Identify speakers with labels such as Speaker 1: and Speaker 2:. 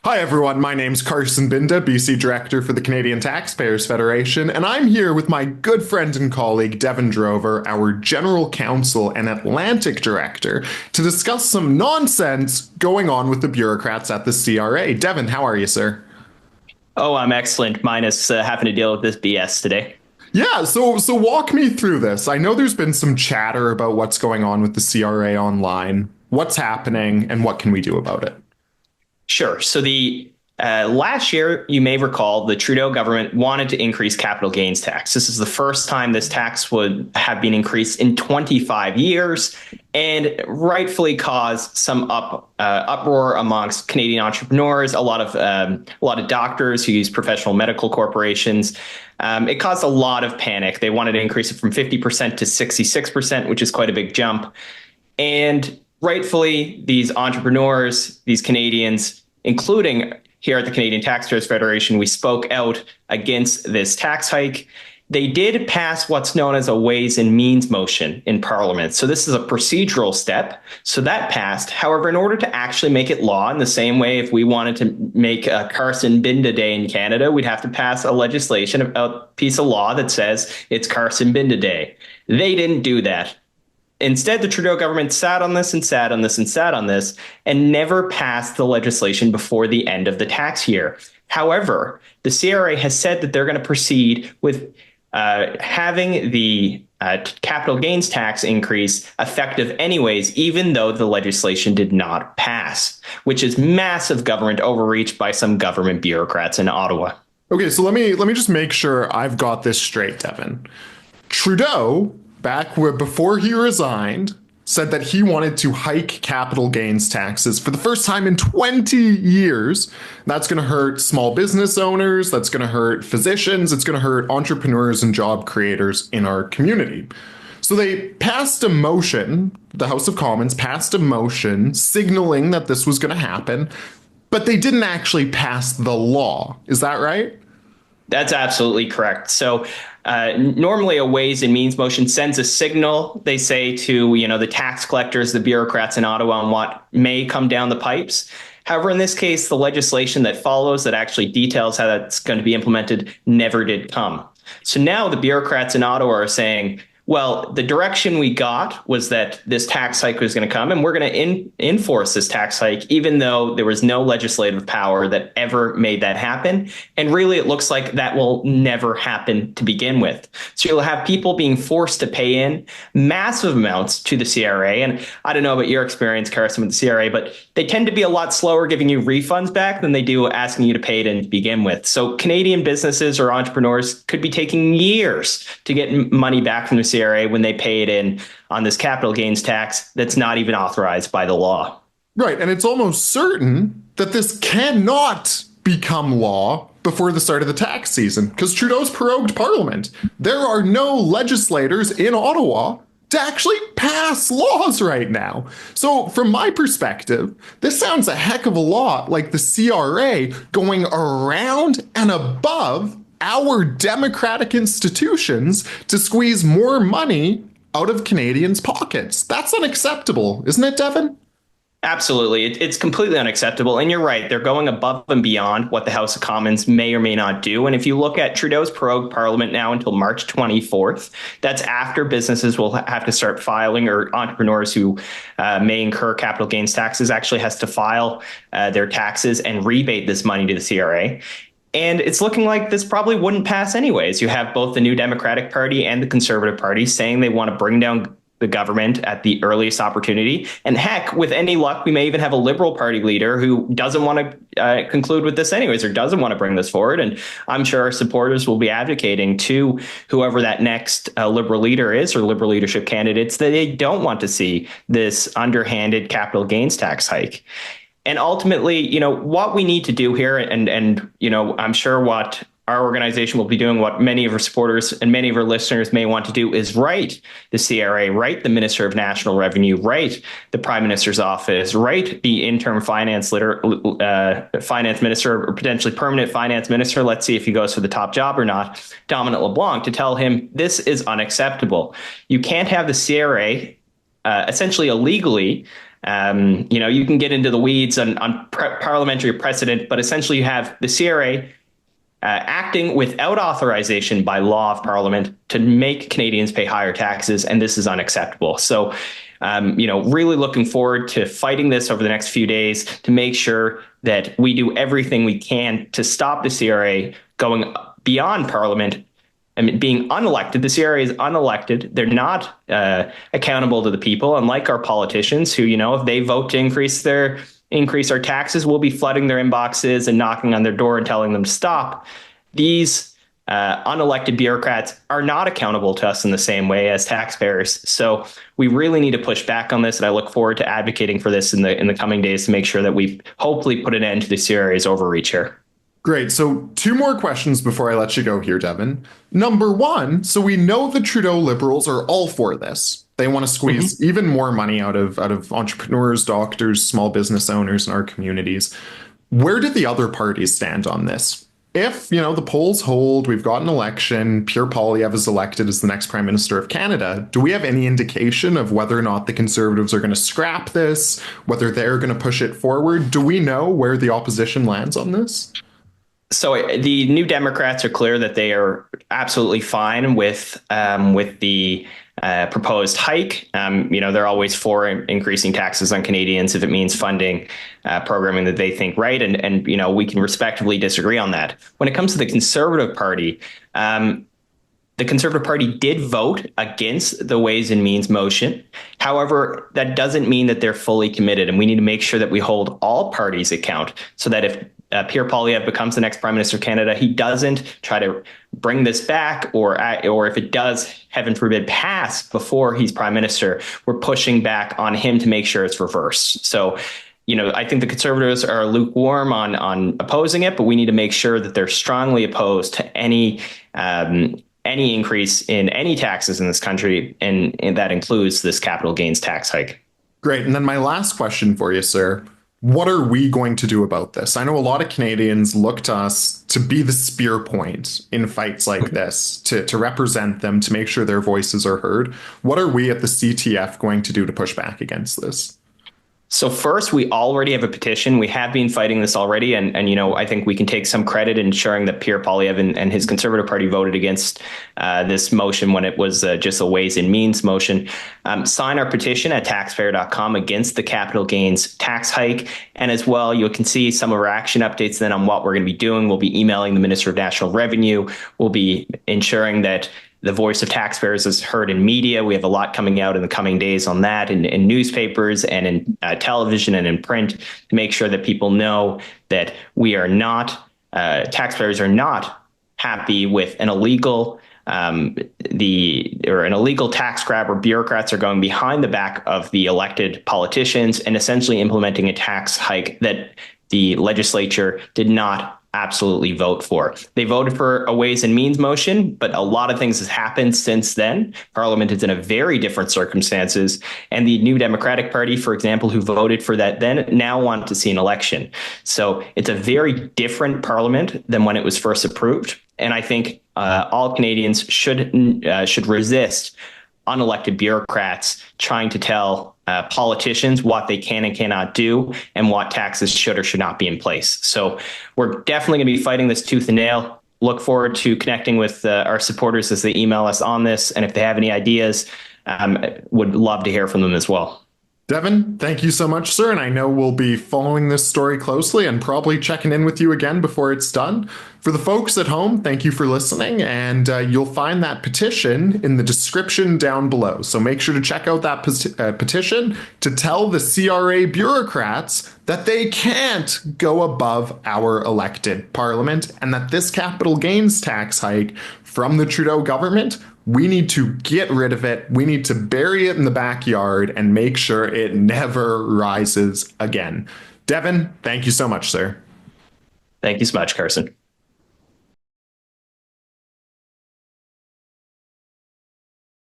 Speaker 1: Hi everyone, my name's Carson Binda, BC Director for the Canadian Taxpayers Federation, and I'm here with my good friend and colleague Devin Drover, our General Counsel and Atlantic Director, to discuss some nonsense going on with the bureaucrats at the CRA. Devin, how are you, sir?
Speaker 2: Oh, I'm excellent, minus having to deal with this BS today.
Speaker 1: Yeah, so walk me through this. I know there's been some chatter about what's going on with the CRA online. What's happening and what can we do about it?
Speaker 2: Sure. So the last year, you may recall, the Trudeau government wanted to increase capital gains tax. This is the first time this tax would have been increased in 25 years, and rightfully caused some uproar amongst Canadian entrepreneurs, a lot of doctors who use professional medical corporations. It caused a lot of panic. They wanted to increase it from 50% to 66%, which is quite a big jump. And rightfully, these entrepreneurs, these Canadians, including here at the Canadian Taxpayers Federation, we spoke out against this tax hike. They did pass what's known as a Ways and Means motion in Parliament. So this is a procedural step. So that passed. However, in order to actually make it law, in the same way if we wanted to make a Carson Binda Day in Canada, we'd have to pass a piece of law that says it's Carson Binda Day. They didn't do that. Instead, the Trudeau government sat on this and sat on this and sat on this and never passed the legislation before the end of the tax year. However, the CRA has said that they're going to proceed with having the capital gains tax increase effective anyways, even though the legislation did not pass, which is massive government overreach by some government bureaucrats in Ottawa.
Speaker 1: Okay, so let me just make sure I've got this straight, Devin. Trudeau, before he resigned, said that he wanted to hike capital gains taxes for the first time in 20 years. That's going to hurt small business owners, that's going to hurt physicians, it's going to hurt entrepreneurs and job creators in our community. So they passed a motion, the House of Commons passed a motion signaling that this was going to happen, but they didn't actually pass the law. Is that right?
Speaker 2: That's absolutely correct. So normally a Ways and Means motion sends a signal, they say, to the tax collectors, the bureaucrats in Ottawa, on what may come down the pipes. However, in this case, the legislation that follows that actually details how that's going to be implemented never did come. So now the bureaucrats in Ottawa are saying, well, the direction we got was that this tax hike was going to come, and we're going to enforce this tax hike, even though there was no legislative power that ever made that happen. And really, it looks like that will never happen to begin with. So you'll have people being forced to pay in massive amounts to the CRA. And I don't know about your experience, Carson, with the CRA, but they tend to be a lot slower giving you refunds back than they do asking you to pay it in to begin with. So Canadian businesses or entrepreneurs could be taking years to get money back from the CRA when they pay it in on this capital gains tax that's not even authorized by the law.
Speaker 1: Right. And it's almost certain that this cannot become law before the start of the tax season because Trudeau's prorogued Parliament. There are no legislators in Ottawa to actually pass laws right now. So from my perspective, this sounds a heck of a lot like the CRA going around and above our democratic institutions to squeeze more money out of Canadians' pockets. That's unacceptable, isn't it, Devin?
Speaker 2: Absolutely. It's completely unacceptable. And you're right. They're going above and beyond what the House of Commons may or may not do. And if you look at Trudeau's prorogued Parliament now until March 24th, that's after businesses will have to start filing, or entrepreneurs who may incur capital gains taxes actually has to file their taxes and rebate this money to the CRA. And it's looking like this probably wouldn't pass anyways. You have both the New Democratic Party and the Conservative Party saying they want to bring down the government at the earliest opportunity. And heck, with any luck, we may even have a Liberal Party leader who doesn't want to conclude with this anyways, or doesn't want to bring this forward. And I'm sure our supporters will be advocating to whoever that next Liberal leader is, or Liberal leadership candidates, that they don't want to see this underhanded capital gains tax hike. And ultimately, what we need to do here, and I'm sure what our organization will be doing, what many of our supporters and many of our listeners may want to do, is write the CRA, write the Minister of National Revenue, write the Prime Minister's office, write the interim finance minister, or potentially permanent finance minister. Let's see if he goes for the top job or not, Dominic LeBlanc, to tell him this is unacceptable. You can't have the CRA essentially illegally You can get into the weeds on parliamentary precedent, but essentially you have the CRA acting without authorization by law of Parliament to make Canadians pay higher taxes, and this is unacceptable. So, really looking forward to fighting this over the next few days to make sure that we do everything we can to stop the CRA going beyond Parliament. I mean, being unelected, the CRA is unelected. They're not accountable to the people, unlike our politicians who, if they vote to increase our taxes, we'll be flooding their inboxes and knocking on their door and telling them to stop. These unelected bureaucrats are not accountable to us in the same way as taxpayers. So we really need to push back on this, and I look forward to advocating for this in the coming days to make sure that we hopefully put an end to the CRA's overreach here.
Speaker 1: Great. So 2 more questions before I let you go here, Devin. Number 1, so we know the Trudeau Liberals are all for this. They want to squeeze even more money out of entrepreneurs, doctors, small business owners in our communities. Where do the other parties stand on this? If, the polls hold, we've got an election, Pierre Poilievre is elected as the next Prime Minister of Canada, do we have any indication of whether or not the Conservatives are going to scrap this, whether they're going to push it forward? Do we know where the opposition lands on this?
Speaker 2: So the New Democrats are clear that they are absolutely fine with the proposed hike. They're always for increasing taxes on Canadians if it means funding programming that they think right, and we can respectively disagree on that. When it comes to the Conservative Party, the Conservative Party did vote against the Ways and Means motion. However, that doesn't mean that they're fully committed, and we need to make sure that we hold all parties account so that if Pierre Poilievre becomes the next Prime Minister of Canada, he doesn't try to bring this back, or if it does, heaven forbid, pass before he's Prime Minister, we're pushing back on him to make sure it's reversed. So, I think the Conservatives are lukewarm on opposing it, but we need to make sure that they're strongly opposed to any increase in any taxes in this country, and that includes this capital gains tax hike.
Speaker 1: Great. And then my last question for you, sir. What are we going to do about this? I know a lot of Canadians look to us to be the spear point in fights like this, to represent them, to make sure their voices are heard. What are we at the CTF going to do to push back against this?
Speaker 2: So first, we already have a petition. We have been fighting this already. And I think we can take some credit in ensuring that Pierre Poilievre and his Conservative Party voted against this motion when it was just a Ways and Means motion. Sign our petition at taxpayer.com against the capital gains tax hike. And as well, you can see some of our action updates then on what we're going to be doing. We'll be emailing the Minister of National Revenue. We'll be ensuring that the voice of taxpayers is heard in media. We have a lot coming out in the coming days on that in newspapers and in television and in print to make sure that people know that we are not, taxpayers are not happy with an illegal an illegal tax grab where bureaucrats are going behind the back of the elected politicians and essentially implementing a tax hike that the legislature did not absolutely vote for. They voted for a Ways and Means motion, but a lot of things has happened since then. Parliament is in a very different circumstances. And the New Democratic Party, for example, who voted for that then, now want to see an election. So it's a very different Parliament than when it was first approved. And I think all Canadians should resist unelected bureaucrats trying to tell politicians what they can and cannot do and what taxes should or should not be in place. So we're definitely going to be fighting this tooth and nail. Look forward to connecting with our supporters as they email us on this. And if they have any ideas, would love to hear from them as well.
Speaker 1: Devin, thank you so much, sir. And I know we'll be following this story closely and probably checking in with you again before it's done. For the folks at home, thank you for listening. And you'll find that petition in the description down below. So make sure to check out that petition to tell the CRA bureaucrats that they can't go above our elected parliament and that this capital gains tax hike from the Trudeau government, we need to get rid of it. We need to bury it in the backyard and make sure it never rises again. Devin, thank you so much, sir.
Speaker 2: Thank you so much, Carson.